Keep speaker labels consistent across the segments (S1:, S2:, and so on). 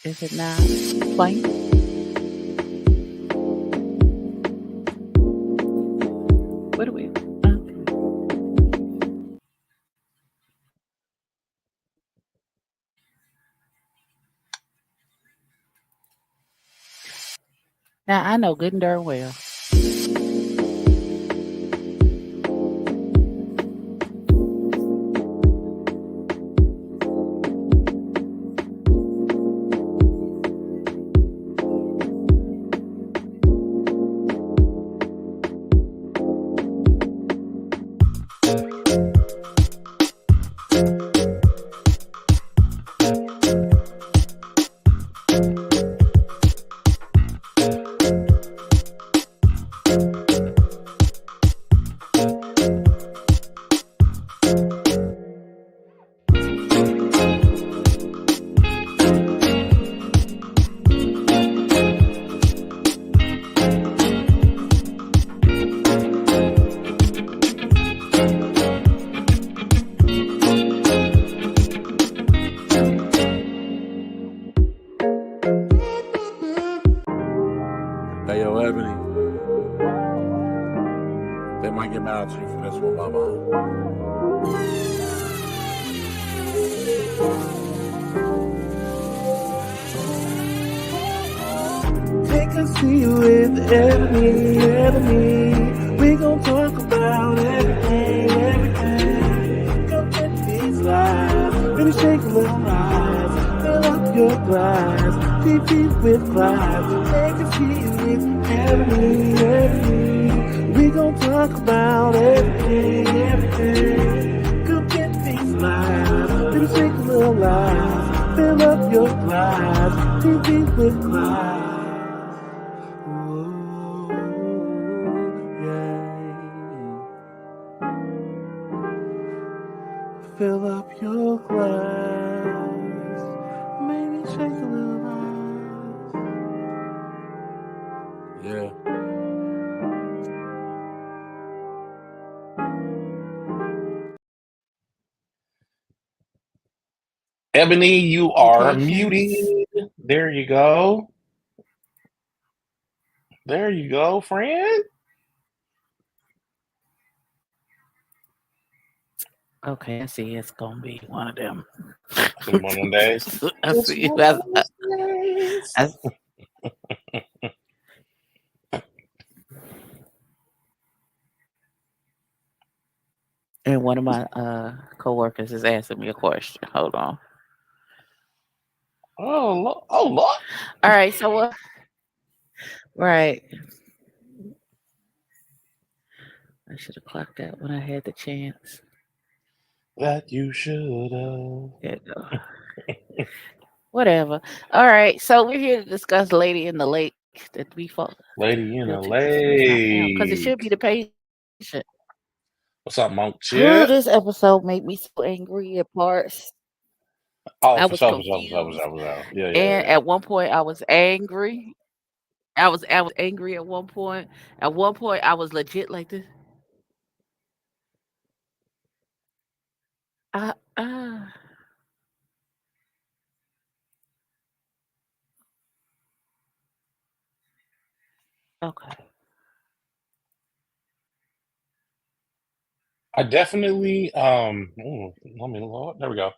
S1: Is it not playing? What do we? Now I know good and darn well.
S2: Hey, yo, Ebony. They might get mad at you for this one, mama.
S3: Take a seat with Ebony, Ebony. We gon' talk about everything, everything. Come get these lives, maybe shake a little rise. Fill up your glass, deep with Clyde. Take a seat with Ebony, Ebony. We gon' talk about everything, everything. Come get these lives, maybe shake a little rise. Fill up your glass, deep with Clyde. Fill up your glass, maybe shake a little ice.
S2: Yeah.
S4: Ebony, you are
S1: Mutations.
S4: muted. There you go. There you go, friend.
S1: Okay, I see it's gonna be one of them.
S4: One of them days.
S1: I
S4: It's
S1: see.
S4: one of those days.
S1: And one of my coworkers is asking me a question. Hold on.
S4: Oh, Lord.
S1: All right, so what? Right. I should have clocked that when I had the chance.
S4: That you should have.
S1: There you go. Whatever. All right, so we're here to discuss Lady in the Lake that we fought.
S4: Lady in a
S1: Because it should be
S4: lake.
S1: the patient.
S4: What's up, Monk?
S1: Oh,
S4: Shit.
S1: this episode made me so angry at parts.
S4: Oh,
S1: I
S4: for
S1: was
S4: sure.
S1: confused.
S4: Yeah.
S1: And at one point I was angry. I was angry at one point. At one point I was legit like this. Okay.
S4: I definitely let me load. There we go.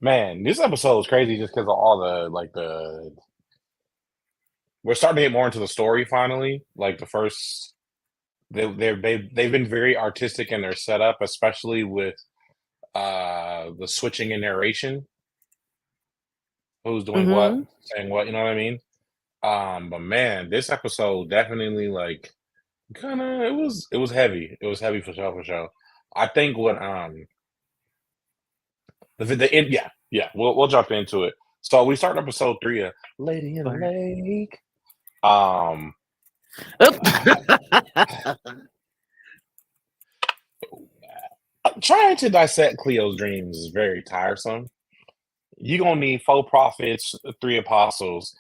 S4: Man, this episode was crazy just because of all the we're starting to get more into the story finally. Like the first they've been very artistic in their setup, especially with the switching in narration. Who's doing what, saying what, you know what I mean? But man, this episode definitely like kinda it was heavy. It was heavy for sure. I think what the end, yeah, we'll jump into it. So we start episode 3 of Lady in the Lake. Trying to dissect Cleo's dreams is very tiresome. You're gonna need 4 prophets, 3 apostles,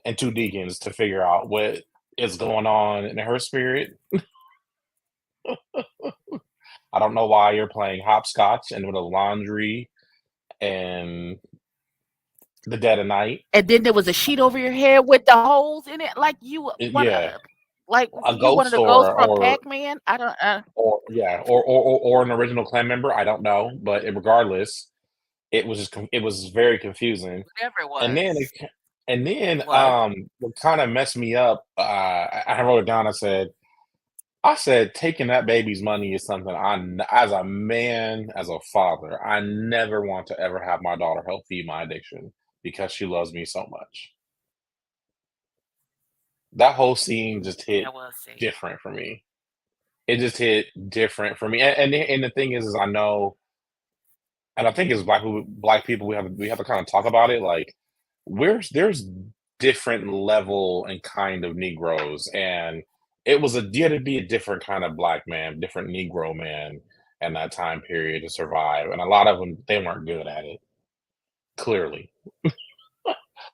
S4: and 2 deacons to figure out what is going on in her spirit. I don't know why you're playing hopscotch and with a laundry and The Dead of Night.
S1: and then there was a sheet over your head with the holes in it, like
S4: Yeah,
S1: like
S4: a
S1: you one of
S4: ghost
S1: the ghosts from
S4: or
S1: Pac-Man. I don't
S4: or yeah, or an original clan member. I don't know, but regardless, it was it was very confusing.
S1: whatever it
S4: And then
S1: was.
S4: and then
S1: It was.
S4: what kind of messed me up. I wrote it down. I said taking that baby's money is something as a man, as a father, I never want to ever have my daughter help feed my addiction because she loves me so much. That whole scene just hit
S1: That was sad.
S4: different for me. It just hit different for me. And the thing is I know, and I think as black people, we have to kind of talk about it. Like, there's different level and kind of Negroes, and you had to be a different kind of black man, different Negro man in that time period to survive. And a lot of them, they weren't good at it. Clearly,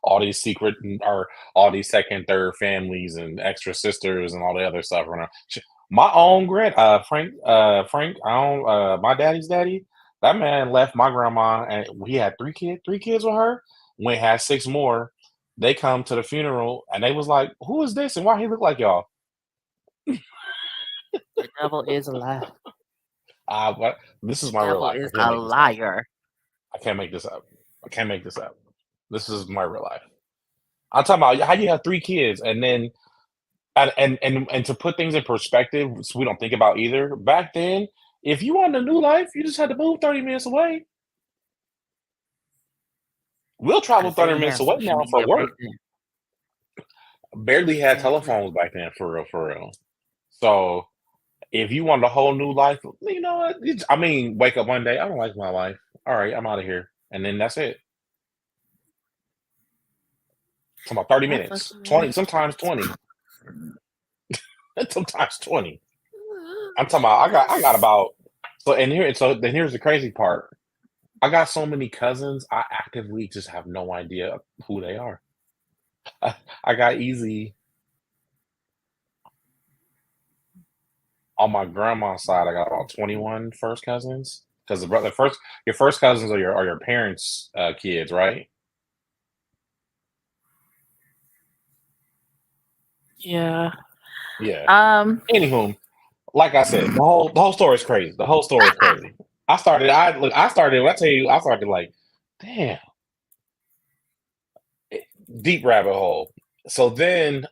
S4: all these secret or all these second, third families and extra sisters and all the other stuff. My own Frank, my daddy's daddy. That man left my grandma, and he had three kids with her. When he had six more, they come to the funeral, and they was like, "Who is this, and why he look like y'all?"
S1: The devil is a lie.
S4: What? This is
S1: The
S4: my real
S1: devil
S4: life. I
S1: is
S4: can't
S1: a
S4: make this up.
S1: liar.
S4: I can't make this up. I can't make this up. This is my real life. I'm talking about how you have three kids, and then and to put things in perspective, so we don't think about either. Back then, if you wanted a new life, you just had to move 30 minutes away. We'll travel
S1: Because they
S4: 30
S1: ain't
S4: minutes
S1: have
S4: away
S1: social
S4: now for
S1: media back
S4: work.
S1: then.
S4: Barely had
S1: Exactly.
S4: telephones back then, for real, for real. So if you wanted a whole new life, you know what? I mean, wake up one day, I don't like my life. All right, I'm out of here, and then that's it. It's about 30 minutes, 20, sometimes 20, sometimes 20. I'm talking about. I got about so then here's the crazy part. I got so many cousins. I actively just have no idea who they are. I got easy on my grandma's side. I got about 21 first cousins because your first cousins are your parents' kids, right?
S1: Yeah.
S4: Yeah.
S1: Um.
S4: Anywho, like I said, the whole story is crazy. The whole story is crazy. I started. When I tell you, I started like, damn, deep rabbit hole. So then,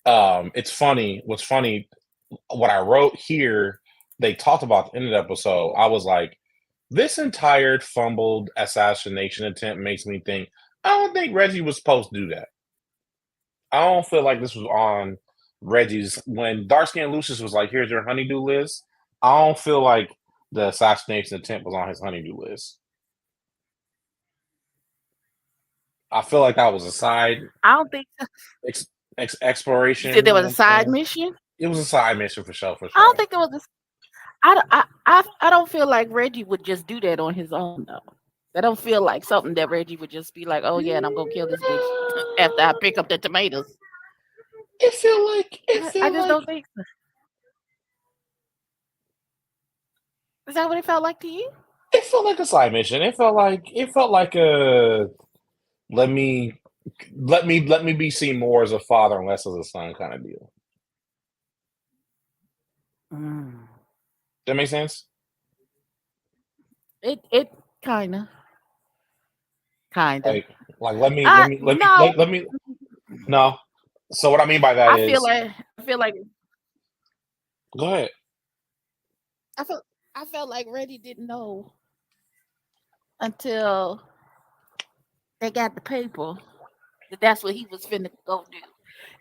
S4: it's funny. What's funny? What I wrote here, they talked about the end of the episode. I was like, this entire fumbled assassination attempt makes me think. I don't think Reggie was supposed to do that. I don't feel like this was on Reggie's when Darkskin Lucius was like, "Here's your honeydew list." I don't feel like the assassination attempt was on his honeydew list. I feel like that was a side
S1: I don't think so. You said
S4: exploration.
S1: there
S4: You
S1: was
S4: know
S1: a
S4: what I'm
S1: side
S4: saying?
S1: mission.
S4: It was a side mission for sure, for
S1: I don't
S4: sure.
S1: think there was a. I don't feel like Reggie would just do that on his own though. I don't feel like something that Reggie would just be like, "Oh yeah, and I'm gonna kill this bitch after I pick up the tomatoes."
S4: It
S1: I
S4: feel
S1: just
S4: like
S1: don't think so. Is that what it felt like to you?
S4: it felt like a side mission. It felt like a let me let me be seen more as a father and less as a son kind of deal.
S1: Mm.
S4: That make sense?
S1: It kinda.
S4: Like
S1: No.
S4: let me no. So what I mean by that
S1: I feel
S4: is
S1: like I feel like
S4: go ahead.
S1: I felt I felt like Reggie didn't know until they got the paper that that's what he was finna go do.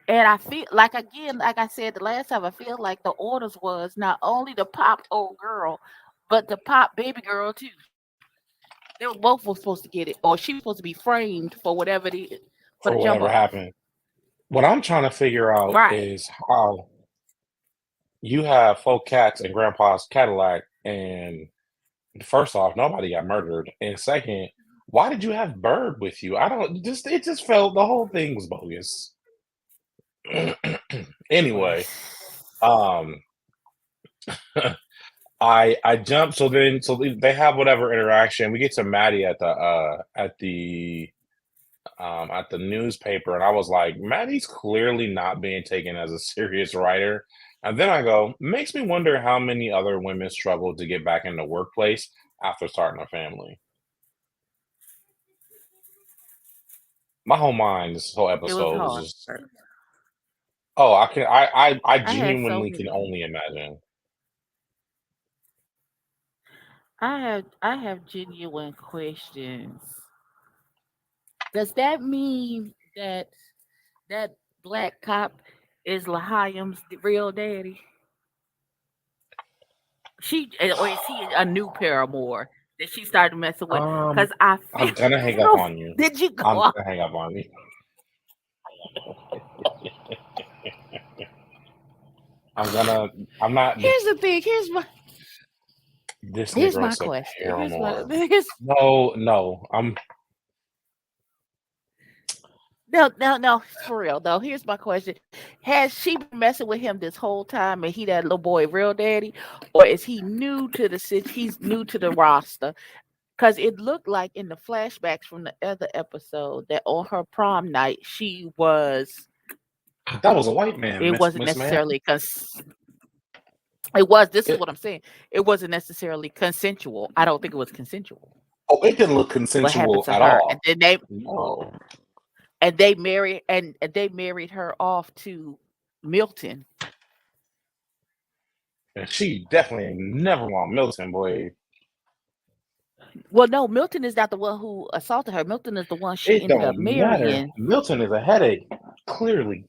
S1: And I feel like again, like I said the last time, I feel like the orders was not only to pop old girl, but to pop baby girl too. They were both were supposed to get it, or she was supposed to be framed for whatever it is for the
S4: For
S1: jump
S4: whatever
S1: off.
S4: happened. What I'm trying to figure out
S1: Right.
S4: is how you have four cats in grandpa's Cadillac, and first off, nobody got murdered. And second, why did you have Bird with you? I don't just it just felt the whole thing was bogus.
S1: It was.
S4: Anyway, um I jumped. So they have whatever interaction. We get to Maddie at the newspaper, and I was like, Maddie's clearly not being taken as a serious writer. And then I go, makes me wonder how many other women struggle to get back in the workplace after starting a family. My whole mind, this whole
S1: It was
S4: episode was
S1: hard.
S4: just, oh, I
S1: I had so
S4: genuinely can
S1: many.
S4: only imagine.
S1: I have genuine questions. Does that mean that that black cop is Lahayim's real daddy? Or is he a new paramour that she started messing with?
S4: Um,
S1: Because I
S4: I'm
S1: feel
S4: gonna hang up
S1: so.
S4: on you.
S1: Did you go
S4: I'm
S1: off?
S4: gonna hang up on you. I'm not,
S1: Here's the thing.
S4: this
S1: Here's
S4: Negro
S1: my
S4: said
S1: question.
S4: paramour. No,
S1: No, for real though. Here's my question: has she been messing with him this whole time, and he that little boy real daddy, or is he new to he's new to the roster? Because it looked like in the flashbacks from the other episode that on her prom night she was.
S4: that was a white man,
S1: It wasn't
S4: Miss Man.
S1: necessarily it was. This is
S4: It,
S1: what I'm saying. It wasn't necessarily consensual. I don't think it was consensual.
S4: oh, it didn't look
S1: What happened
S4: consensual
S1: to
S4: at
S1: her? And
S4: all.
S1: then they
S4: No.
S1: they married her off to Milton.
S4: And she definitely ain't never want Milton, boy.
S1: Well, no, Milton is not the one who assaulted her. Milton is the one she
S4: It
S1: ended up
S4: don't matter.
S1: marrying.
S4: Milton is a headache, clearly.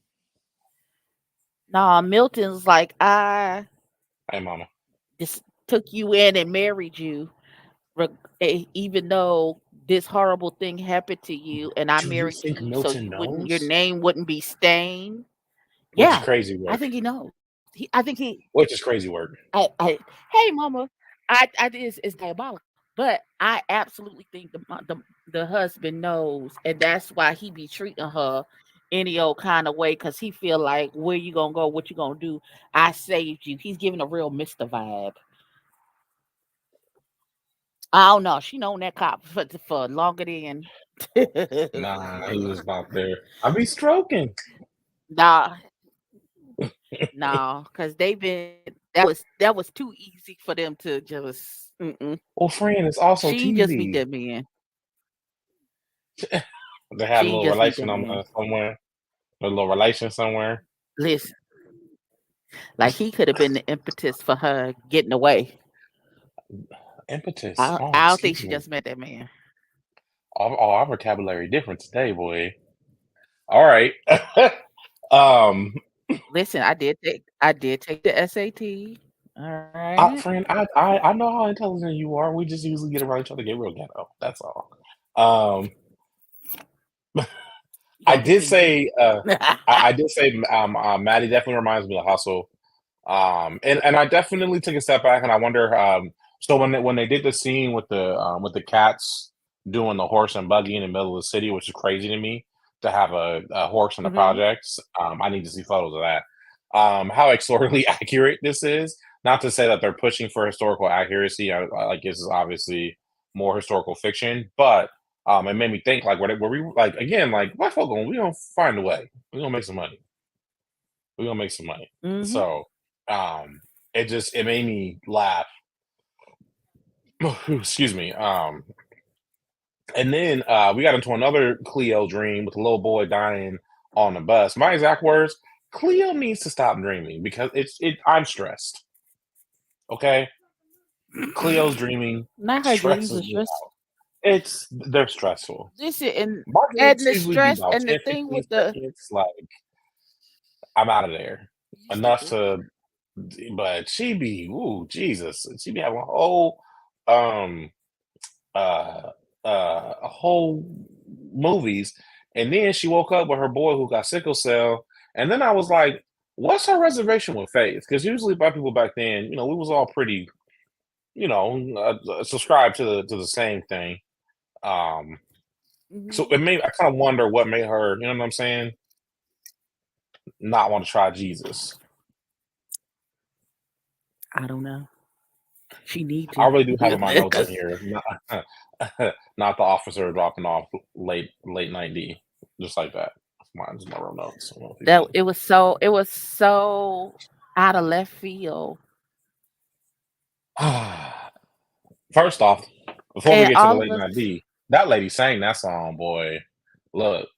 S1: Nah, Milton's like, I
S4: Hey, mama.
S1: just took you in and married you, even though this horrible thing happened to you, and I
S4: Do you
S1: married
S4: think
S1: you so
S4: Milton
S1: you wouldn't, your
S4: knows?
S1: name wouldn't be stained.
S4: Which is
S1: Yeah,
S4: crazy
S1: I
S4: work.
S1: think he knows. I think he.
S4: Which is crazy work.
S1: Hey, mama, it's diabolical. But I absolutely think the husband knows, and that's why he be treating her any old kind of way, because he feel like, where you gonna go, what you gonna do? I saved you. He's giving a real Mister vibe. I don't know. She known that cop for longer than.
S4: Nah, he was about there. I be stroking.
S1: Nah, nah, because they've been that was too easy for them to just.
S4: Well, friend, it's also
S1: She just be
S4: TV.
S1: that man.
S4: They had a
S1: She
S4: little
S1: just be
S4: relation
S1: that
S4: on
S1: man.
S4: somewhere. A little relation somewhere.
S1: Listen, like he could have been the impetus for her getting away.
S4: Impetus.
S1: I,
S4: Oh,
S1: I don't think
S4: excuse
S1: she
S4: me.
S1: just met that man.
S4: All our vocabulary different today, boy. All right. um,
S1: Listen, I did take the SAT. All right.
S4: friend, I know how intelligent you are. We just usually get around each other, get real ghetto. That's all. Um,
S1: You
S4: I
S1: gonna
S4: did
S1: continue?
S4: say, I did say, Maddie definitely reminds me of Hustle. And I definitely took a step back, and I wonder. So when they did the scene with the cats doing the horse and buggy in the middle of the city, which is crazy to me to have a horse in the
S1: hmm
S4: projects. I need to see photos of that. How historically accurate this is. Not to say that they're pushing for historical accuracy. Like this is obviously more historical fiction, but it made me think like, were we like again like white folk? We gonna find a way. We gonna make some money. We gonna make some money.
S1: hmm
S4: So it made me laugh. Excuse me. And then we got into another Cleo dream with a little boy dying on the bus. My exact words: Cleo needs to stop dreaming because I'm stressed. Okay, Cleo's dreaming
S1: Not her dreams
S4: stresses
S1: are
S4: me
S1: stress.
S4: out. They're stressful.
S1: Listen,
S4: My
S1: and
S4: dreams
S1: the
S4: usually be
S1: stress
S4: about
S1: and the
S4: 10,
S1: thing
S4: 15
S1: with the
S4: seconds. Like I'm out of there.
S1: used to
S4: Enough
S1: do.
S4: to, but she be, ooh, Jesus, she be having a whole um uh a whole movies, and then she woke up with her boy who got sickle cell, and then I was like, what's her reservation with faith? Because usually black people back then, we was all pretty, subscribed to the same thing. Um, so
S1: hmm
S4: it made I kind of wonder what made her, you know what I'm saying, not want to try Jesus.
S1: I don't know. She need
S4: I
S1: to.
S4: really do have in my notes on here, not the officer dropping off late night D, just like that. Mine's my real notes. I don't know if you
S1: That
S4: can-
S1: it was so out of left field.
S4: First off, before we
S1: And
S4: get to the
S1: all of
S4: late
S1: us,
S4: night D, that lady sang that song, boy. Look,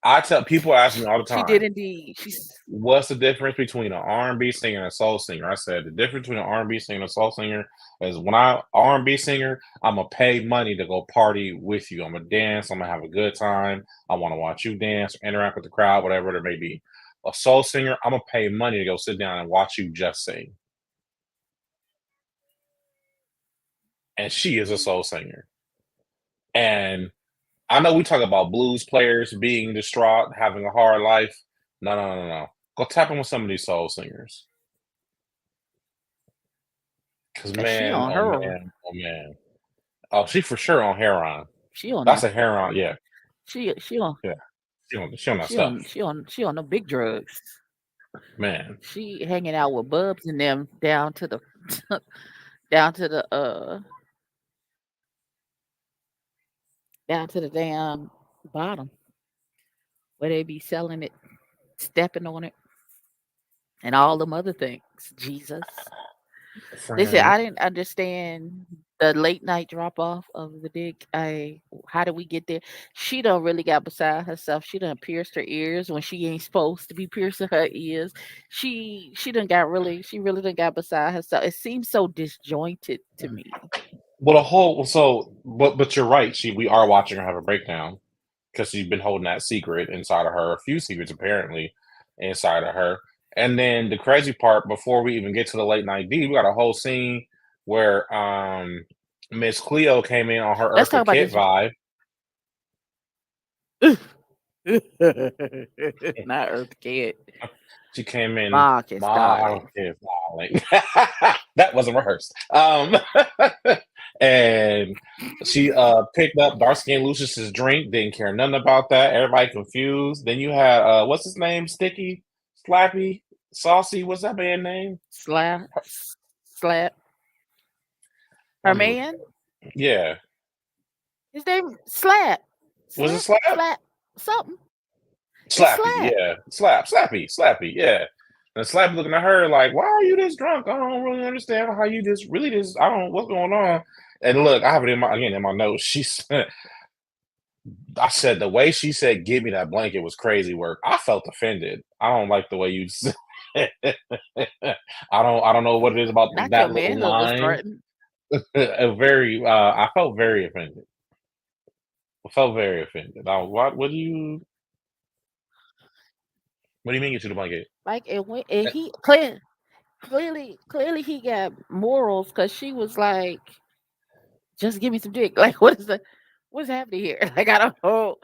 S4: I tell people ask me all the
S1: she did
S4: time,
S1: indeed. She's
S4: what's the difference between an R&B singer and a soul singer? I said the difference between an R&B singer and a soul singer is when I R&B singer, I'm gonna pay money to go party with you. I'm gonna dance. I'm gonna have a good time. I want to watch you dance, interact with the crowd, whatever it may be. A soul singer, I'm gonna pay money to go sit down and watch you just sing. And she is a soul singer. And I know we talk about blues players being distraught, having a hard life. No. Go tap in with some of these soul singers. Because
S1: she
S4: man,
S1: on
S4: oh
S1: her.
S4: man, oh man. Oh, she for sure on heroin.
S1: She on
S4: That's
S1: that.
S4: a heroin, yeah.
S1: She on
S4: Yeah. She on that
S1: she
S4: stuff.
S1: on she on the big drugs.
S4: Man.
S1: She hanging out with Bubs and them down to the down to the down to the damn bottom where they be selling it, stepping on it, and all them other things. Jesus. Listen,
S4: Friend.
S1: I didn't understand the late night drop off of the dick. How did we get there? She done really got beside herself. She done pierced her ears when she ain't supposed to be piercing her ears. She really done got beside herself. It seems so disjointed to me.
S4: Well, but you're right. We are watching her have a breakdown because she's been holding that secret inside of her, a few secrets apparently inside of her. And then the crazy part, before we even get to the late night D, we got a whole scene where Miss Cleo came in on her
S1: Let's talk
S4: Eartha
S1: about
S4: Kitt vibe.
S1: Not Earth Kid.
S4: She came in,
S1: Marcus, darling.
S4: That wasn't rehearsed. And she picked up dark skin Lucius's drink, didn't care nothing about that. Everybody confused. Then you had what's his name? Sticky, Slappy, Saucy. What's that band name?
S1: Slap. Her
S4: Um,
S1: man?
S4: Yeah.
S1: His name Slap.
S4: Was it Slap?
S1: Slap something.
S4: Slappy,
S1: Slap.
S4: yeah. Slappy, yeah. And Slappy looking at her like, why are you this drunk? I don't really understand how you just I don't know what's going on. And look, I have it in my notes. She said, I said the way she said, "Give me that blanket" was crazy work. I felt offended. I don't like the way you said I don't know what it is about
S1: Not
S4: that
S1: your
S4: little
S1: manhood was
S4: line.
S1: threatened.
S4: I felt very offended. What do you mean get you the blanket?
S1: Like and he clearly he got morals because she was like, just give me some dick. Like what's happening here? Like I don't know.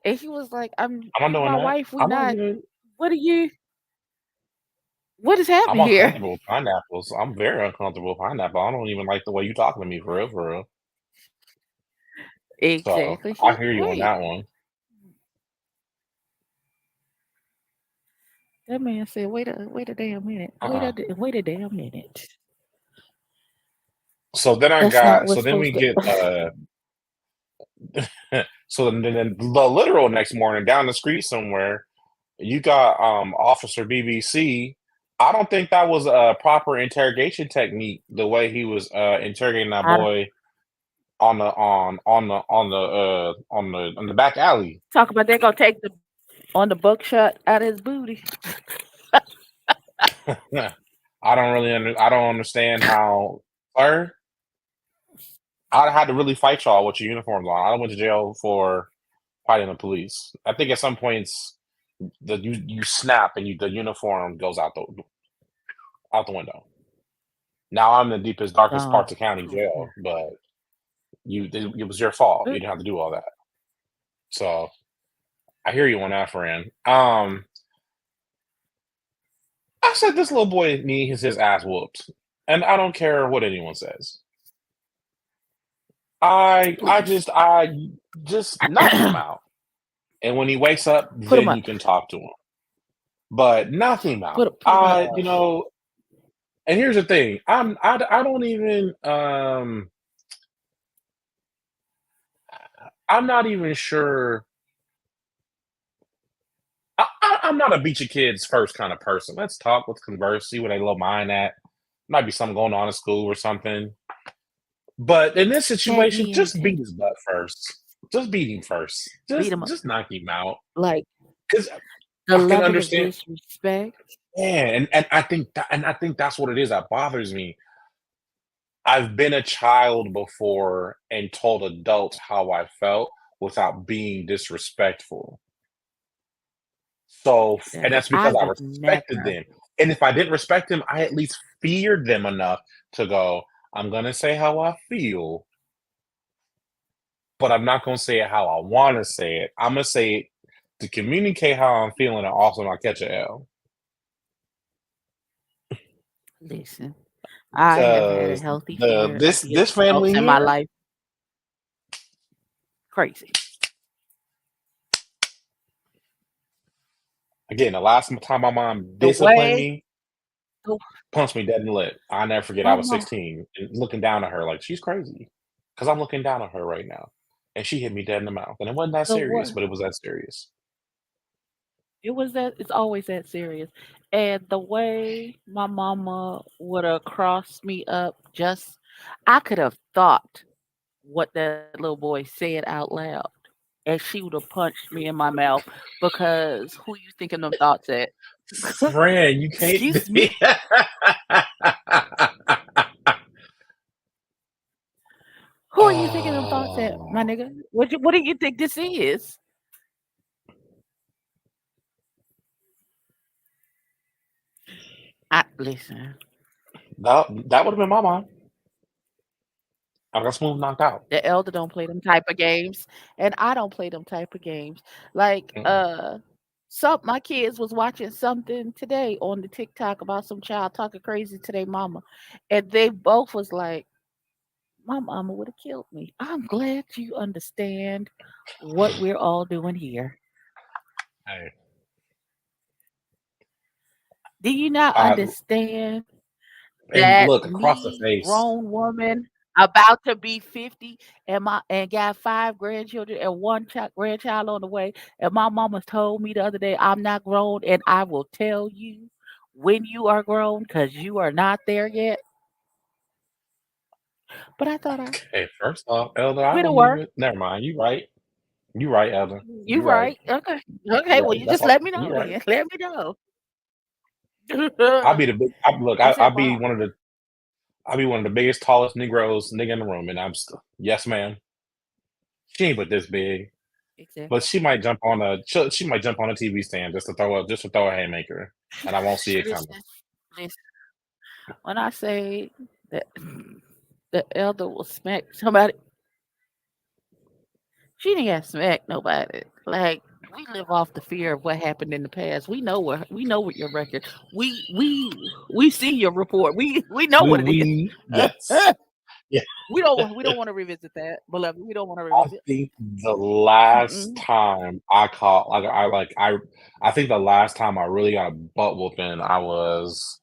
S1: And he was like,
S4: I'm not
S1: you
S4: doing
S1: my
S4: that.
S1: wife, we
S4: I'm not
S1: not
S4: even.
S1: what is
S4: I'm
S1: happening here?
S4: uncomfortable with pineapples. I'm very uncomfortable with pineapple. I don't even like the way you talking to me for real, for real.
S1: Exactly.
S4: So I hear you on that one.
S1: That man said, wait a damn minute. Wait a damn minute.
S4: So then we get so then the literal next morning down the street somewhere, you got Officer BBC. I don't think that was a proper interrogation technique, the way he was interrogating that boy on the back alley.
S1: Talk about they're gonna take the buckshot out of his booty.
S4: I don't understand how, sir. I had to really fight y'all with your uniforms on. I went to jail for fighting the police. I think at some points you snap and the uniform goes out the window. Now I'm in the deepest, darkest parts of county jail, but it was your fault. You didn't have to do all that. So I hear you on that, friend. I said this little boy needs his ass whooped, and I don't care what anyone says. I just knock him out, and when he wakes up, then you can talk to him. But knock him out. And here's the thing, I don't even I'm not even sure. I'm not a beat your kids first kind of person. Let's talk, let's converse, see where they little mind at. Might be something going on in school or something. But in this
S1: Tag
S4: situation,
S1: me in
S4: just beat
S1: too.
S4: his butt first. Just beat him first.
S1: Beat him up.
S4: Just knock him out.
S1: Like
S4: Because
S1: the
S4: I can
S1: level of
S4: understand.
S1: disrespect.
S4: Yeah, and I think that's what it is that bothers me. I've been a child before and told adults how I felt without being disrespectful. So, and
S1: Exactly.
S4: that's
S1: I
S4: because I
S1: would
S4: respected
S1: never.
S4: them. And if I didn't respect them, I at least feared them enough to go, I'm gonna say how I feel, but I'm not gonna say it how I wanna say it. I'm gonna say it to communicate how I'm feeling and also not catch a L.
S1: Listen, I have had a
S4: Because
S1: healthy
S4: the
S1: fear of
S4: this
S1: the
S4: this family
S1: adults in my
S4: here,
S1: life. Crazy.
S4: again, the last time my mom
S1: The
S4: disciplined
S1: way
S4: me,
S1: the,
S4: punched me dead in the lip. I'll never forget. I
S1: my
S4: was
S1: mom,
S4: 16 and looking down at her like she's crazy. Because I'm looking down at her right now. And she hit me dead in the mouth. And it wasn't that
S1: the
S4: serious,
S1: what
S4: but it was that serious.
S1: it was that it's always that serious. And the way my mama would have crossed me up, just I could have thought what that little boy said out loud. And she would have punched me in my mouth because who you thinking them thoughts at?
S4: Friend, you can't
S1: Excuse
S4: be.
S1: me? Who are you thinking them thoughts at, my
S4: Oh,
S1: nigga? What do you think this is? I listen.
S4: that would have been my mom. I got smooth knocked out.
S1: The elder don't play them type of games, and I don't play them type of games. Like
S4: Mm-mm.
S1: some my kids was watching something today on the TikTok about some child talking crazy to their mama, and they both was like, "My mama would have killed me." I'm glad you understand what we're all doing here.
S4: Hey,
S1: Do you not
S4: I,
S1: understand
S4: and
S1: that
S4: look across the
S1: me,
S4: face.
S1: grown woman, about to be 50, and got 5 grandchildren and one grandchild on the way, and my mama told me the other day I'm not grown, and I will tell you when you are grown because you are not there yet. But I thought I
S4: Okay, first off, Elder, I
S1: quit a
S4: don't
S1: work.
S4: even. Never mind. You right. You right, Elder.
S1: You
S4: You right.
S1: right? Okay, okay.
S4: You
S1: Well,
S4: right.
S1: you
S4: That's
S1: just
S4: all.
S1: let me
S4: You
S1: know
S4: right.
S1: then. Let me know.
S4: I'll be the big. Look,
S1: I said,
S4: I'll be
S1: "Wow,
S4: one of the. I'll be one of the biggest, tallest Negroes nigga in the room, and I'm still. Yes, ma'am. She ain't but this big, but
S1: exactly."
S4: she might jump on a TV stand just to throw a haymaker, and I won't see it coming.
S1: Listen, listen. When I say that the elder will smack somebody, she didn't get smack nobody. Like we live off the fear of what happened in the past. We know what your record. We see your report. We know what it is.
S4: Yes. Yeah.
S1: We don't want to revisit that, beloved. We don't want to
S4: I
S1: revisit.
S4: think the last
S1: Mm-mm.
S4: time I think the last time I really got a butt whooping, I was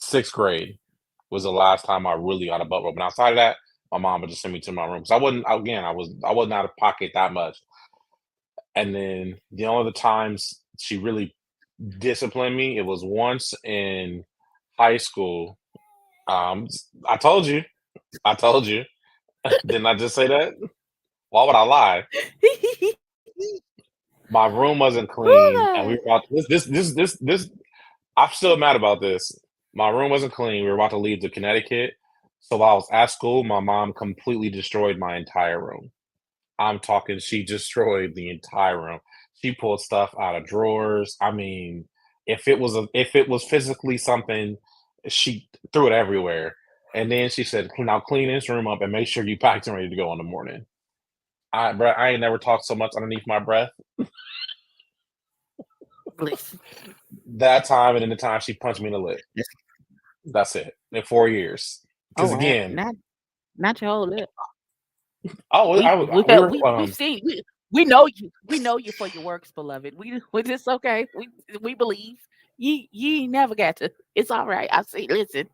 S4: 6th grade was the last time I really got a butt whooping. Outside of that, my mom would just send me to my room because I wasn't out of pocket that much. And then the only other times she really disciplined me, it was once in high school. Um, I told you, I told you. Didn't I just say that? Why would I lie? My room wasn't clean, and we
S1: Right.
S4: were about this. I'm still mad about this. My room wasn't clean. We were about to leave to Connecticut. So while I was at school, my mom completely destroyed my entire room. I'm talking, she destroyed the entire room. She pulled stuff out of drawers. I mean, if it was physically something, she threw it everywhere. And then she said, "Now clean this room up and make sure you packed and ready to go in the morning." I ain't never talked so much underneath my breath.
S1: Listen.
S4: That time and then the time she punched me in the lip. That's it. In 4 years.
S1: Oh
S4: Because
S1: wow.
S4: again,
S1: Not your whole lip.
S4: oh, we were
S1: We've seen we know you. We know you for your works, beloved. It's okay. We believe. You ain't never got to. It's all right. I see. Listen,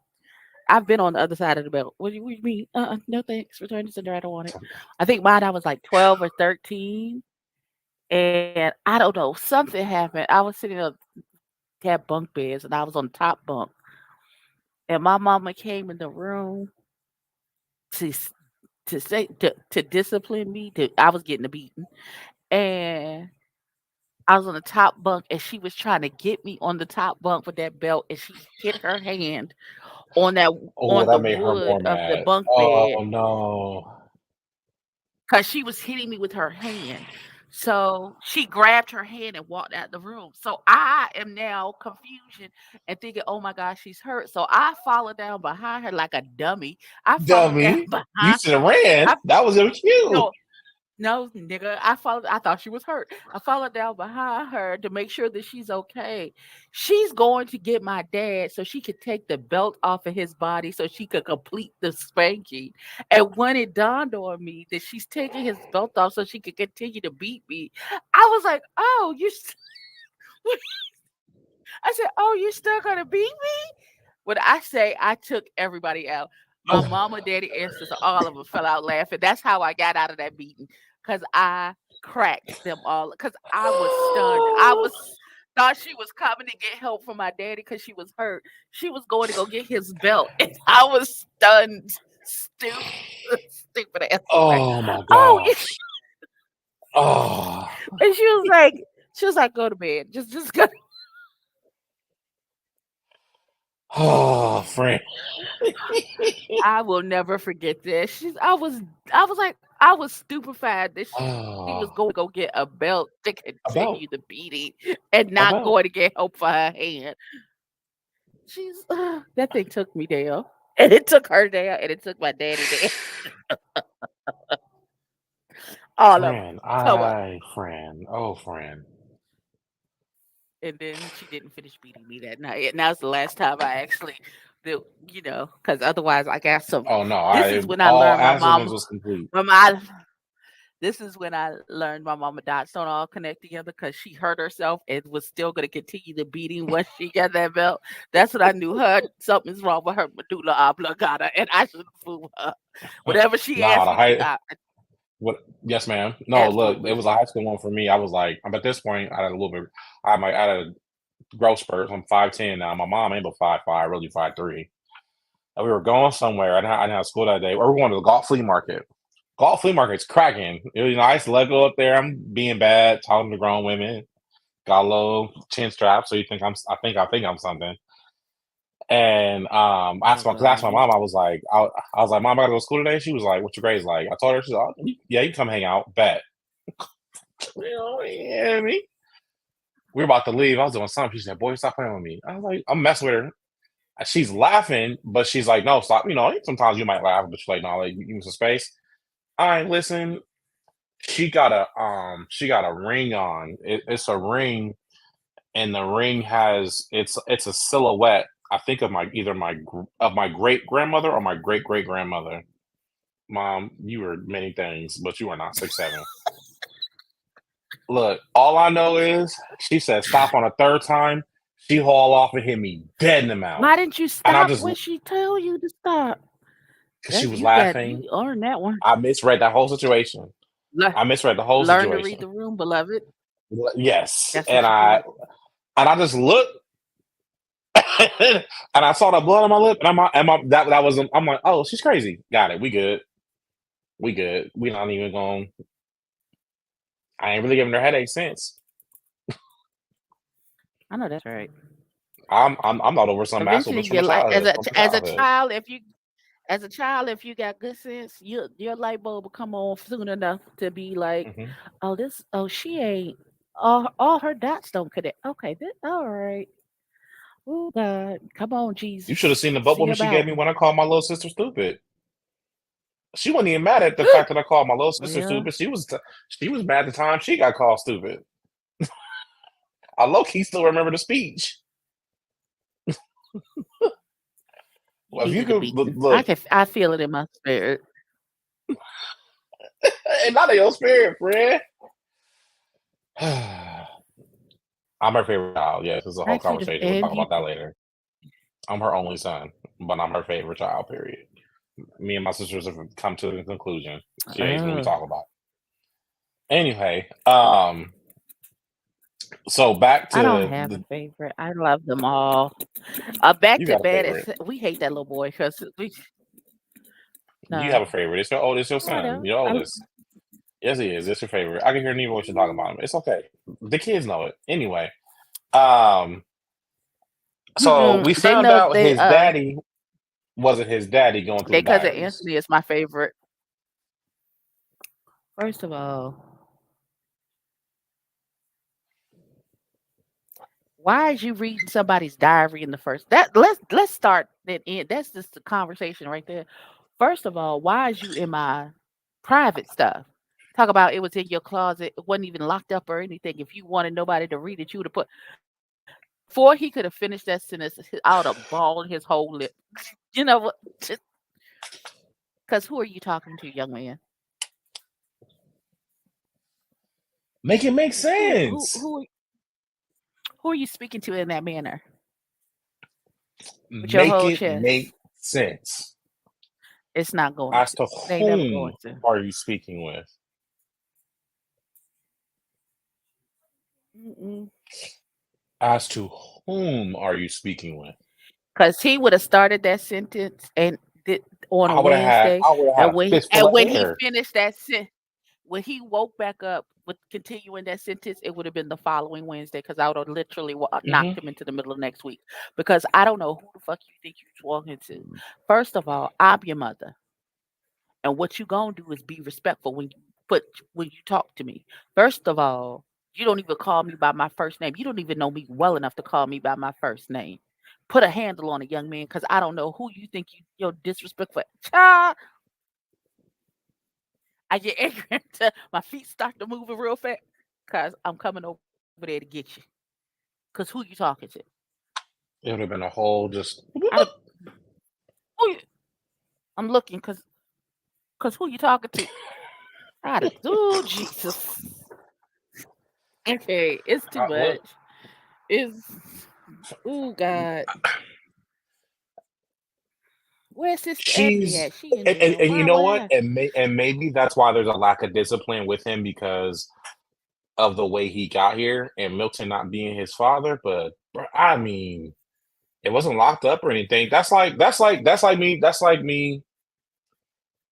S1: I've been on the other side of the belt. What do you mean? No thanks. Return to sender. I don't want it. I think mine. I was like 12 or 13, and I don't know. Something happened. I was sitting up, had bunk beds, and I was on the top bunk, and my mama came in the room to s- to say to discipline me. I was getting a beating, and I was on the top bunk, and she was trying to get me on the top bunk with that belt, and she hit her hand on that
S4: Oh,
S1: on the
S4: that made her more
S1: wood of the
S4: mad.
S1: bunk bed
S4: Oh no.
S1: because she was hitting me with her hand. So she grabbed her hand and walked out the room. So I am now confusion and thinking, oh my gosh, she's hurt. So I followed down behind her like a dummy. I followed down
S4: Dummy. You
S1: behind
S4: should have
S1: her.
S4: ran.
S1: I
S4: That was your cue.
S1: no, no, nigga. I thought she was hurt. I followed down behind her to make sure that she's okay. She's going to get my dad so she could take the belt off of his body so she could complete the spanking. And when it dawned on me that she's taking his belt off so she could continue to beat me, I was like, "Oh, I said, "Oh, you're still gonna beat me?" When I say I took everybody out, my mama, daddy, and sister, all of them fell out laughing. That's how I got out of that beating because I cracked them all. Because I was stunned. I was thought she was coming to get help from my daddy because she was hurt. She was going to go get his belt, and I was stunned, stupid, stupid ass. Like,
S4: Oh my
S1: oh, you,
S4: gosh. Oh.
S1: and she was like, go to bed, just go.
S4: Oh, friend.
S1: I will never forget this. I was like, I was stupefied that she was
S4: Oh.
S1: going to go get a belt to
S4: About
S1: continue the beating and not
S4: about
S1: going to get help for her hand. That thing took me down. And it took her down and it took my daddy down. All of them.
S4: friend.
S1: Come on.
S4: Friend. Oh, friend.
S1: And then she didn't finish beating me that night. And that was the last time I actually because otherwise I got some.
S4: Oh no,
S1: This
S4: I
S1: is when I
S4: all
S1: learned
S4: abstinence was complete.
S1: when my this is when I learned my mom and dots don't all connect together because she hurt herself and was still going to continue the beating once she got that belt. That's when I knew something's wrong with her medulla oblongata, and I shouldn't fool her. Whatever she
S4: Nah,
S1: asked
S4: the
S1: me to do,
S4: high.
S1: I
S4: What? Yes, ma'am. No, look, it
S1: absolutely.
S4: was a high school one for me. I was like, I'm at this point. I had a little bit. I had a growth spurt. I'm 5'10" now. My mom ain't but 5'5", really 5'3". And we were going somewhere. I didn't have school that day. We were going to the golf flea market. Golf flea market's cracking. It was nice. Lego up there. I'm being bad, talking to grown women. Got a little chin strap, so you think I think I'm something. And cause I asked my
S1: Right.
S4: mom. I was like, Mom, I gotta go to school today. She was like, What's your grades like? I told her. She's like, Yeah, you can come hang out. Bet. You know, yeah, me. We were about to leave. I was doing something. She said, Boy, stop playing with me. I was like, I'm messing with her. She's laughing, but she's like, No, stop. You know, sometimes you might laugh, but she's like, No, like, give me some space. All right, listen. She got a ring on. It's a ring, and the ring has it's a silhouette. I think of my great grandmother or my great great grandmother. Mom, you were many things, but you are not 6'7". Look, all I know is she said stop on a third time. She haul off and hit me dead in the mouth,
S1: Why didn't you
S4: and I
S1: stop
S4: just
S1: when she told you to stop?
S4: because she
S1: That
S4: was laughing.
S1: you earned that one.
S4: I misread that whole situation.
S1: Le-
S4: I misread the whole
S1: Learn to read
S4: situation.
S1: the room, beloved.
S4: Yes,
S1: That's what you did.
S4: and I just looked and I saw the blood on my lip, and that was I'm like, oh, she's crazy. Got it. We good. We good. We not even going. I ain't really giving her headache since.
S1: I know that's right.
S4: I'm not over some
S1: Eventually,
S4: masterpiece from
S1: you
S4: my
S1: like
S4: childhood. From my
S1: as a
S4: childhood.
S1: child, if you got good sense, your light bulb will come on soon enough to be like,
S4: Hmm.
S1: she ain't all her dots don't connect. Okay, all right. Oh God, come on,
S4: You should have
S1: Jesus,
S4: seen the
S1: see
S4: bubble she gave
S1: about
S4: me
S1: me.
S4: when I called my little sister stupid. She wasn't even mad at the fact that I called my little sister
S1: Yeah,
S4: stupid. She was mad at the time she got called stupid. I low key still remember the speech.
S1: you
S4: Well, if you
S1: needed to
S4: could
S1: beat.
S4: look,
S1: I feel it in my spirit.
S4: and not in your spirit, friend. I'm her favorite child. Yes, it's a whole
S1: Ask you to,
S4: conversation. We'll
S1: and
S4: talk
S1: you,
S4: about that later. I'm her only son, but I'm her favorite child. Period. Me and my sisters have come to the conclusion. Yeah, is what we
S1: oh,
S4: talk about. Anyway, so back
S1: I don't
S4: to
S1: have a
S4: the.
S1: favorite. I love them all. Back
S4: You
S1: to
S4: got a
S1: bed. Is
S4: favorite.
S1: we hate that little boy because we
S4: You
S1: no,
S4: have a favorite. It's your oldest. It's your
S1: no, I
S4: son.
S1: don't.
S4: Your oldest. Yes, he is. It's your favorite. I can hear Nevo should talk about him. It's okay. The kids know it. Anyway, um, so we
S1: They
S4: found
S1: know
S4: out his daddy wasn't his daddy going through
S1: their
S4: the
S1: cousin
S4: diaries.
S1: Anthony is my favorite. First of all, why is you reading somebody's diary in the first? That let's start that in. That's just the conversation right there. First of all, why is you in my private stuff? Talk about it was in your closet. It wasn't even locked up or anything. If you wanted nobody to read it, you would have put. Before he could have finished that sentence, I would have balled his whole lip. You know what? Because who are you talking to, young man?
S4: Make it make
S1: Who who
S4: sense.
S1: who who are you speaking to in that manner with your
S4: Make
S1: whole
S4: it make
S1: chest?
S4: sense.
S1: It's not going
S4: As
S1: to.
S4: to
S1: They never
S4: whom
S1: going to.
S4: are you speaking with? As to whom are you speaking with?
S1: Because he would have started that sentence and did on a Wednesday,
S4: I would have had
S1: and
S4: a fistful of
S1: when he
S4: air.
S1: finished that when he woke back up with continuing that sentence, it would have been the following Wednesday because I would have literally
S4: Hmm.
S1: knocked him into the middle of next week. Because I don't know who the fuck you think you're talking to. First of all, I'm your mother. And what you gonna do is be respectful when you talk to me. First of all, you don't even call me by my first name. You don't even know me well enough to call me by my first name. Put a handle on it, young man, because I don't know who you think you're disrespectful. Child, I get angry. My feet start to moving real fast because I'm coming over there to get you. Because who you talking to?
S4: It would have been a whole just.
S1: I done- who you, I'm looking because who you talking to? Oh Jesus. Okay, it's too
S4: What?
S1: much. It's oh God. Where's Sister Ebony
S4: She's
S1: at? She in jail.
S4: and you
S1: Why?
S4: know
S1: What
S4: what?
S1: happened?
S4: And maybe that's why there's a lack of discipline with him because of the way he got here and Milton not being his father. But I mean, it wasn't locked up or anything. That's like me.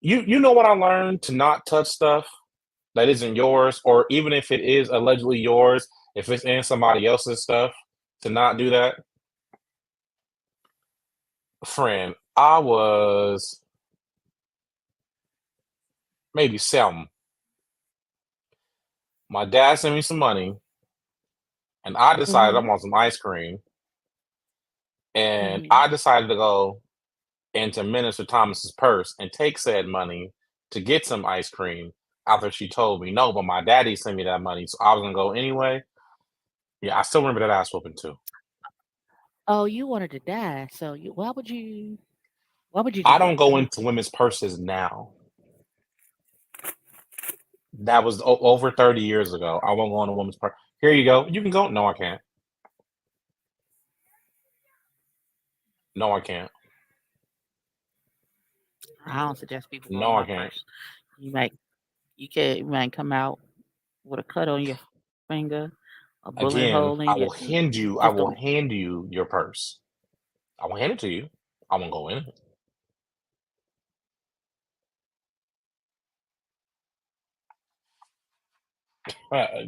S4: You know what I learned to not touch stuff that isn't yours, or even if it is allegedly yours, if it's in somebody else's stuff, to not do that. Friend, I was maybe 7. My dad sent me some money, and I decided I
S1: Mm-hmm.
S4: want some ice cream, and
S1: Mm-hmm.
S4: I decided to go into Minister Thomas's purse and take said money to get some ice cream after she told me no, but my daddy sent me that money, so I was gonna go anyway. Yeah, I still remember that ass whooping too.
S1: Oh, you wanted to die. So why would you do
S4: I don't
S1: that?
S4: go into women's purses now. That was over 30 years ago. I won't go in a woman's purse. Here you go. You can go. No, I can't. No, I can't.
S1: I don't suggest people go in
S4: No, I
S1: my
S4: can't.
S1: purse. You might come out with a cut on your finger, a bullet
S4: Again,
S1: hole in your
S4: I
S1: just
S4: will
S1: don't
S4: hand you your purse. I will hand it to you. I won't go in it.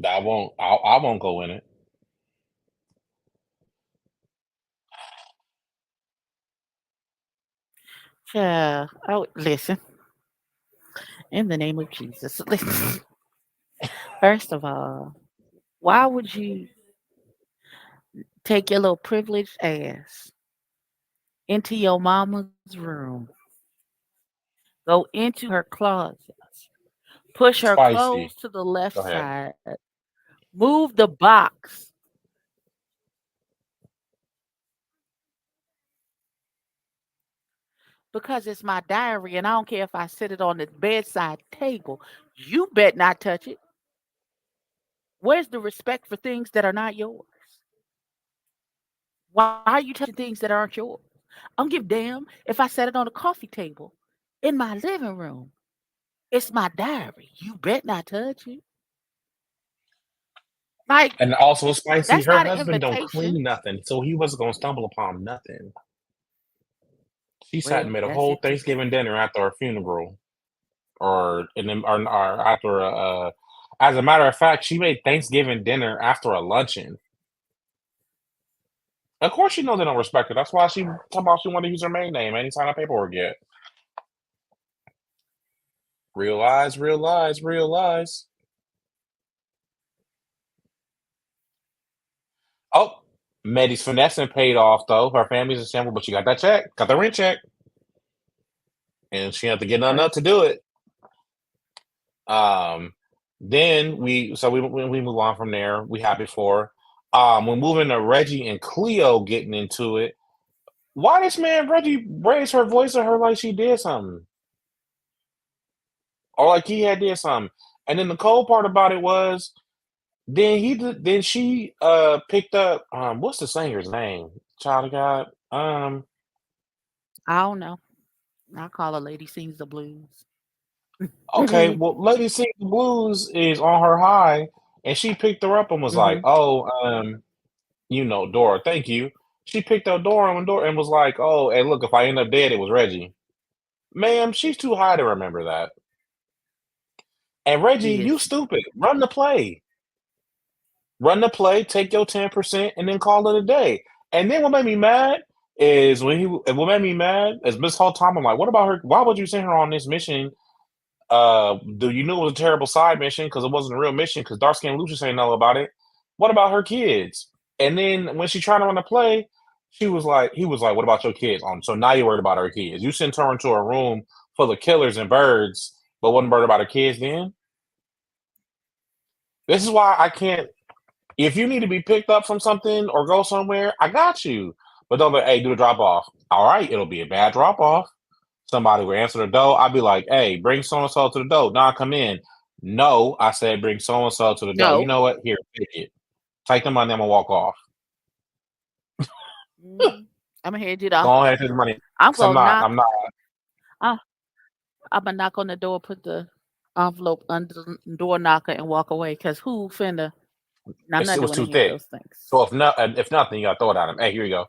S4: I won't go in it.
S1: yeah. Oh listen. In the name of Jesus. Listen. First of all, why would you take your little privileged ass into your mama's room, go into her closet, push her
S4: Spicy.
S1: clothes to the left
S4: Go ahead.
S1: side, move the box because it's my diary and I don't care if I sit it on the bedside table. You bet not touch it. Where's the respect for things that are not yours? Why are you touching things that aren't yours? I don't give a damn if I set it on the coffee table in my living room. It's my diary. You bet not touch it. Like,
S4: And also, Spicy,
S1: that's
S4: her
S1: not an
S4: husband don't
S1: invitation.
S4: clean nothing, so he wasn't gonna stumble upon nothing. She sat and
S1: Well,
S4: made a
S1: that's
S4: whole
S1: it too.
S4: Thanksgiving dinner after her funeral, or after as a matter of fact, she made Thanksgiving dinner after a luncheon. Of course, she knows they don't respect her. That's why she talking about she want to use her main name. Ain't signed her paperwork yet. Real lies, real lies, real lies. Oh, Maddie's finessing paid off though. Her family's assembled, but she got that check, got the rent check, and she had to get nothing up
S1: Praise
S4: to do it. Um, then we move on from there. We happy for her. We're moving to Reggie and Cleo getting into it. Why this man Reggie raised her voice at her like she did something, or like he had did something? And then the cold part about it was then she picked up what's the singer's name? Child of God.
S1: I don't know. I call her Lady Sings the Blues.
S4: Okay, well Lady Sing the Blues is on her high, and she picked her up and was like,
S1: Hmm.
S4: "Oh, Dora, thank you." She picked up Dora and was like, "Oh, hey, look, if I end up dead, it was Reggie." Ma'am, she's too high to remember that. And Reggie, you
S1: Yes.
S4: stupid. Run the play. Run the play, take your 10%, and then call it a day. And then what made me mad is this whole time I'm like, what about her? Why would you send her on this mission? Do you knew it was a terrible side mission because it wasn't a real mission because dark skinned Lucius ain't know about it. What about her kids? And then when she tried to run the play, he was like, what about your kids? So now you're worried about her kids. You sent her into a room full of killers and birds, but wasn't worried about her kids then? This is why I can't. If you need to be picked up from something or go somewhere, I got you. But don't be, hey, do a drop off. All right, it'll be a bad drop off. Somebody will answer the door. I'll be like, hey, bring so and so to the door. Now come in. No, I said bring so and so to the door. You
S1: No.
S4: know what? Here, take it. Take the money. I'm gonna walk off.
S1: I'm gonna hand you the.
S4: Go ahead, take the money.
S1: I'm
S4: Cause I'm
S1: gonna
S4: not.
S1: knock.
S4: I'm not.
S1: Uh, I'm gonna knock on the door, put the envelope under the door knocker, and walk away. Cause who finna? I'm
S4: It
S1: not
S4: was
S1: doing
S4: too
S1: any of
S4: thick.
S1: those things.
S4: So if nothing, you gotta throw it at him. Hey, here you go.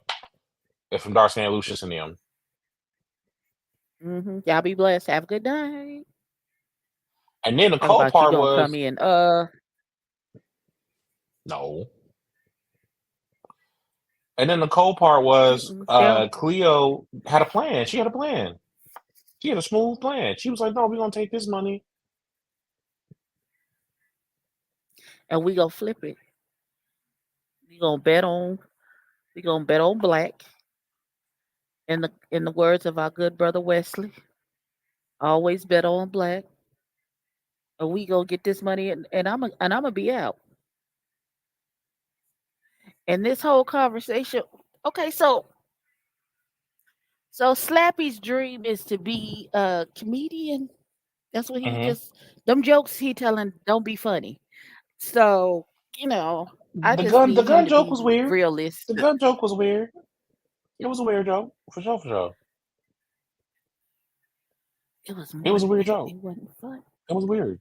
S4: It's from Darcy and Lucius and them.
S1: Y'all be blessed. Have a good night.
S4: And then the
S1: Talk
S4: cold
S1: about you
S4: part
S1: gonna come
S4: was
S1: in.
S4: no. And then the cold part was
S1: Yeah.
S4: Cleo had a plan. She had a plan. She had a smooth plan. She was like, no, we're gonna take this money.
S1: And we gonna flip it. We gonna bet on. We gonna bet on black. In the words of our good brother Wesley, always bet on black. And we gonna get this money, and I'm gonna be out. And this whole conversation. Okay, so Slappy's dream is to be a comedian. That's what he
S4: Hmm.
S1: just them jokes he telling don't be funny. So, you know, I
S4: The
S1: just
S4: gun, the
S1: need him
S4: gun
S1: to
S4: joke
S1: be
S4: was weird. The
S1: realistic.
S4: gun joke was weird. It was a weird joke, for sure, for sure.
S1: It was
S4: It
S1: more
S4: was a
S1: than
S4: weird
S1: that.
S4: joke.
S1: It wasn't fun.
S4: It was weird.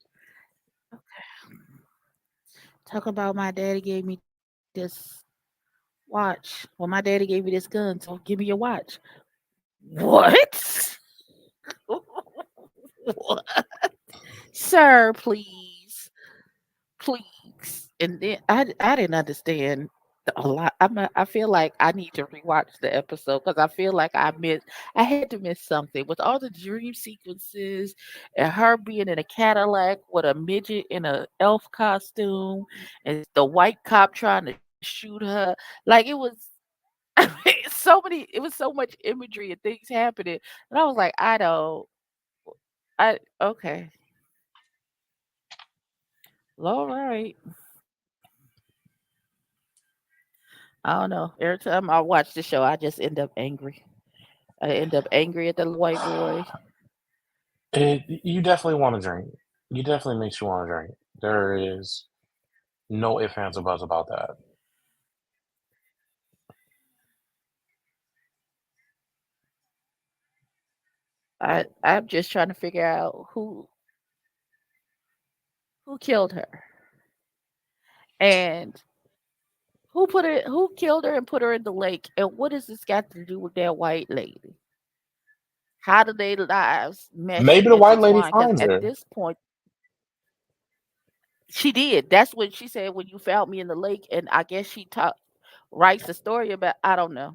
S1: Talk about my daddy gave me this watch. Well, my daddy gave me this gun, so give me your watch. What? What? Sir, please. And then I didn't understand a lot. I feel like I need to rewatch the episode because I feel like I had to miss something with all the dream sequences and her being in a Cadillac with a midget in a elf costume and the white cop trying to shoot her. Like it was it was so much imagery and things happening. And I was like, I okay. All right. I don't know. Every time I watch the show, I just end up angry. I end up angry at the little white boy.
S4: You definitely want to drink. You definitely makes you want to drink. There is no ifs, ands, or buts about that.
S1: I'm just trying to figure out who killed her and who killed her and put her in the lake, and what does this got to do with that white lady? How do their lives mesh and
S4: Maybe the white lady
S1: intertwine? Because
S4: finds
S1: at
S4: her.
S1: this point, she did. That's what she said when you found me in the lake, and I guess she writes the story about. I don't know.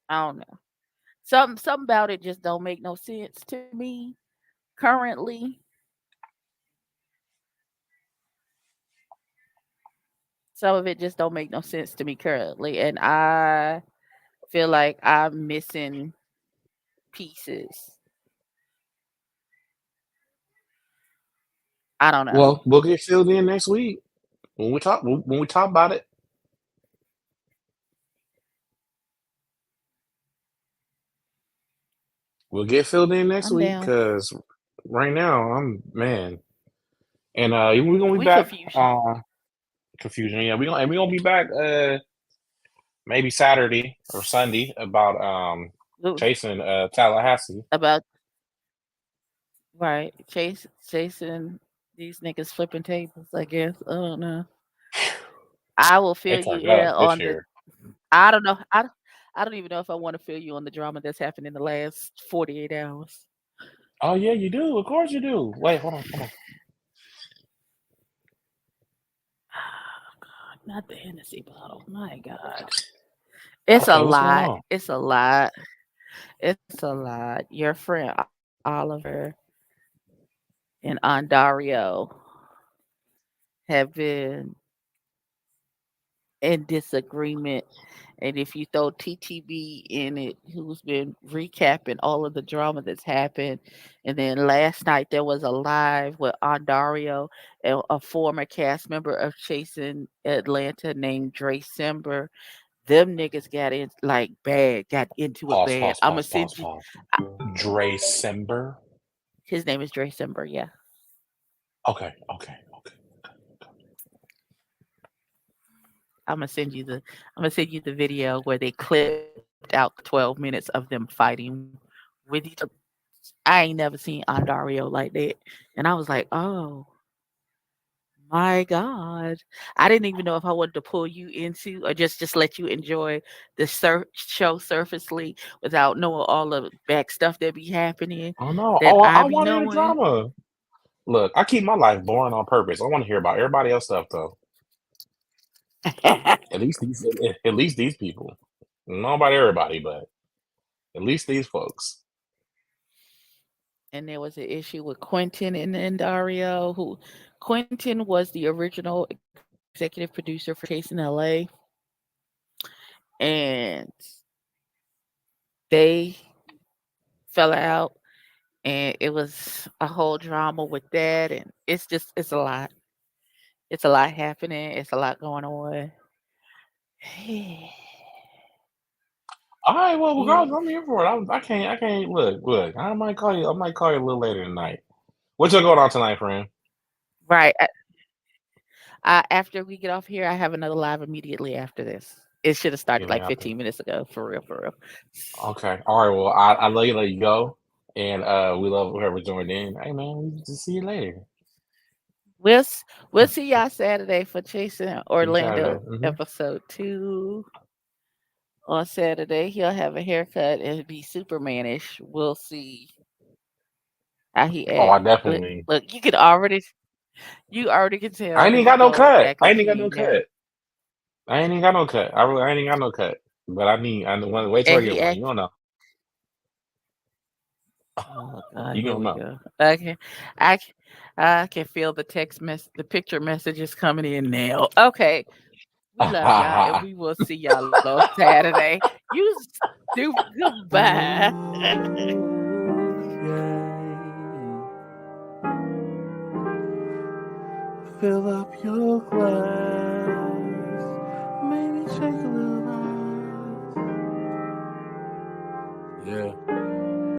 S1: I don't know. Something about it just don't make no sense to me currently. Some of it just don't make no sense to me currently, and I feel like I'm missing pieces. I don't know.
S4: Well, we'll get filled in next week when we talk about it. We'll get filled in next
S1: I'm
S4: week
S1: down.
S4: because right now I'm man, and we're gonna be
S1: We
S4: back.
S1: confusion.
S4: Confusion. Yeah, we gonna be back. Maybe Saturday or Sunday about
S1: Ooh,
S4: chasing Tallahassee.
S1: about right. Chasing these niggas flipping tables, I guess. I don't know. I will
S4: They
S1: fill you
S4: turned
S1: in
S4: up this
S1: on the
S4: year.
S1: I don't know. I don't even know if I want to fill you on the drama that's happened in the last 48 hours.
S4: Oh yeah, you do. Of course you do. Wait, hold on.
S1: Not the Hennessy bottle. My God. It's a
S4: Okay, what's going
S1: lot.
S4: on?
S1: It's a lot. It's a lot. Your friend Oliver and Ondario have been in disagreement. And if you throw TTB in it, who's been recapping all of the drama that's happened. And then last night there was a live with Ondario and a former cast member of Chasing Atlanta named Dre Simber. Them niggas got in like bad, got into it
S4: Pause,
S1: bad.
S4: pause,
S1: I'ma
S4: pause,
S1: send
S4: pause,
S1: you
S4: pause. Dre Simber.
S1: his name is Dre Simber, yeah.
S4: Okay.
S1: I'm gonna send you the video where they clipped out 12 minutes of them fighting with each other. I ain't never seen Ondario like that. And I was like, oh my God. I didn't even know if I wanted to pull you into or just let you enjoy the show surfacely without knowing all the back stuff that be happening
S4: Oh no.
S1: that
S4: Oh,
S1: I
S4: I
S1: be
S4: want to hear the
S1: knowing.
S4: drama. Look, I keep my life boring on purpose. I want to hear about everybody else stuff though. At least these people. Not about everybody, but at least these folks.
S1: And there was an issue with Quentin and Dario, who Quentin was the original executive producer for Chasing LA. And they fell out and it was a whole drama with that, and it's a lot. It's a lot happening. It's a lot going on.
S4: All right, well,
S1: Yeah.
S4: regardless, I'm here for it. I can't. Look. I might call you a little later tonight. What's going on tonight, friend?
S1: Right. After we get off here, I have another live immediately after this. It should have started
S4: Immediately
S1: like
S4: after.
S1: 15 minutes ago. For real, for real.
S4: Okay. All right. Well, I let you go, and we love whoever joined in. Hey, man, we just see you later.
S1: We'll we'll see y'all Saturday for Chasing
S4: See you Saturday.
S1: Orlando episode 2. On Saturday, he'll have a haircut and be Supermanish. We'll see how he
S4: Oh,
S1: act.
S4: I definitely.
S1: Look, you already can
S4: I
S1: tell
S4: ain't
S1: that
S4: even
S1: he
S4: got no
S1: gonna
S4: cut.
S1: act
S4: I
S1: like
S4: ain't even
S1: he
S4: got no
S1: ain't got,
S4: cut. I ain't even got no cut. But I want wait till I
S1: and
S4: get
S1: he
S4: one.
S1: act.
S4: You don't know.
S1: Oh God,
S4: You
S1: here
S4: don't
S1: we
S4: know.
S1: go. I, can- I can feel the picture messages coming in now. Okay, we love y'all, and we will see y'all on Saturday. You stupid. Goodbye.
S3: Fill up your glass, maybe shake a little.